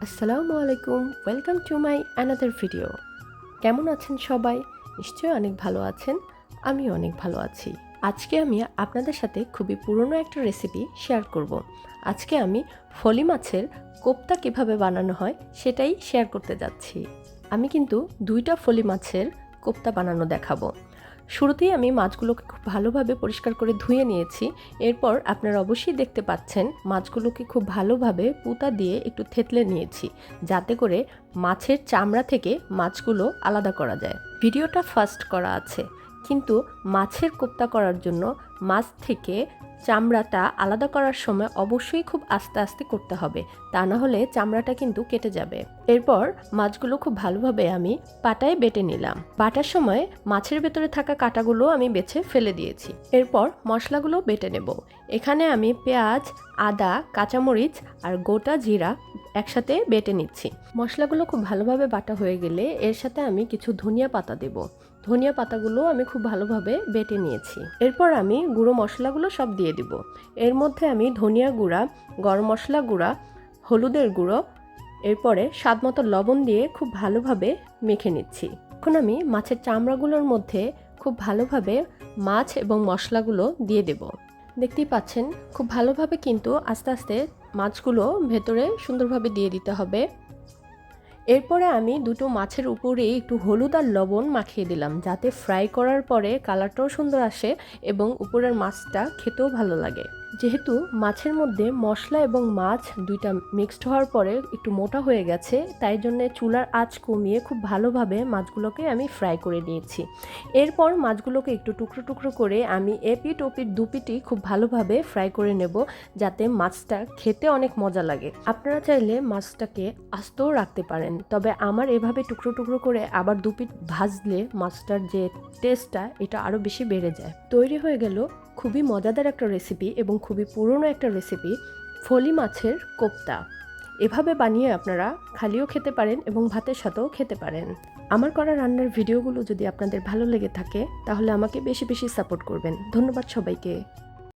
আসসালামু আলাইকুম, welcome to my another video. কেমন আছেন সবাই? নিশ্চয়ই অনেক ভালো আছেন। আমিও অনেক ভালো আছি। আজকে আমি আপনাদের সাথে খুবই পুরনো একটা রেসিপি শেয়ার করব। আজকে আমি ফলি মাছের কোপ্তা কিভাবে বানানো হয় সেটাই শেয়ার করতে যাচ্ছি। আমি কিন্তু 2টা ফলি মাছের কোপ্তা বানানো দেখাবো। শুরুতেই আমি মাছগুলোকে খুব ভালোভাবে পরিষ্কার করে ধুয়ে নিয়েছি। এরপর আপনারা অবশ্যই দেখতে পাচ্ছেন মাছগুলোকে খুব ভালোভাবে পুঁতা দিয়ে একটু থেতলে নিয়েছি, যাতে করে মাছের চামড়া থেকে মাছগুলো আলাদা করা যায়। ভিডিওটা ফাস্ট করা আছে, কিন্তু মাছের কোপ্তা করার জন্য মাছ থেকে চামড়াটা আলাদা করার সময় অবশ্যই খুব আস্তে আস্তে করতে হবে, তা না হলে চামড়াটা কিন্তু কেটে যাবে। এরপর মাছগুলো খুব ভালোভাবে আমি পাটায় বেটে নিলাম। বাটার সময় মাছের ভেতরে থাকা কাঁটাগুলো আমি বেছে ফেলে দিয়েছি। এরপর মশলাগুলো বেটে নেব। এখানে আমি পেঁয়াজ, আদা, কাঁচামরিচ আর গোটা জিরা একসাথে বেটে নিচ্ছি। মশলাগুলো খুব ভালোভাবে বাটা হয়ে গেলে এর সাথে আমি কিছু ধনিয়া পাতা দেব। ধনিয়া পাতাগুলো আমি খুব ভালোভাবে বেটে নিয়েছি। এরপর আমি গুঁড়ো মশলাগুলো সব দিয়ে দিব। এর মধ্যে আমি ধনিয়া গুঁড়া, গরম মশলা গুঁড়া, হলুদের গুঁড়ো, এরপরে স্বাদমতো লবণ দিয়ে খুব ভালোভাবে মেখে নিচ্ছি। এখন আমি মাছের চামড়াগুলোর মধ্যে খুব ভালোভাবে মাছ এবং মশলাগুলো দিয়ে দেব। দেখতেই পাচ্ছেন খুব ভালোভাবে কিন্তু আস্তে আস্তে মাছগুলো ভেতরে সুন্দরভাবে দিয়ে দিতে হবে। এরপরে আমি দুটো মাছের উপরে একটু হলুদ আর লবণ মাখিয়ে দিলাম, যাতে ফ্রাই করার পরে কালারটাও সুন্দর আসে এবং উপরের মাছটা খেতেও ভালো লাগে। যেহেতু মাছের মধ্যে মশলা এবং মাছ দুইটা মিক্সড হওয়ার পরে একটু মোটা হয়ে গেছে, তাই জন্য চুলার আঁচ কমিয়ে খুব ভালোভাবে মাছগুলোকে আমি ফ্রাই করে নিয়েছি। এরপর মাছগুলোকে একটু টুকরো টুকরো করে আমি এপিট ওপিট দুপিটি খুব ভালোভাবে ফ্রাই করে নেব, যাতে মাছটা খেতে অনেক মজা লাগে। আপনারা চাইলে মাছটাকে আস্তেও রাখতে পারেন, তবে আমার এভাবে টুকরো টুকরো করে আবার দুপিট ভাজলে মাছটার যে টেস্টটা এটা আরও বেশি বেড়ে যায়। তৈরি হয়ে গেল খুবই মজাদার একটা রেসিপি এবং খুবই পুরনো একটা রেসিপি, ফলি মাছের কোপ্তা। এভাবে বানিয়ে আপনারা খালিও খেতে পারেন এবং ভাতের সাথেও খেতে পারেন। আমার করা রান্নার ভিডিওগুলো যদি আপনাদের ভালো লেগে থাকে তাহলে আমাকে বেশি বেশি সাপোর্ট করবেন। ধন্যবাদ সবাইকে।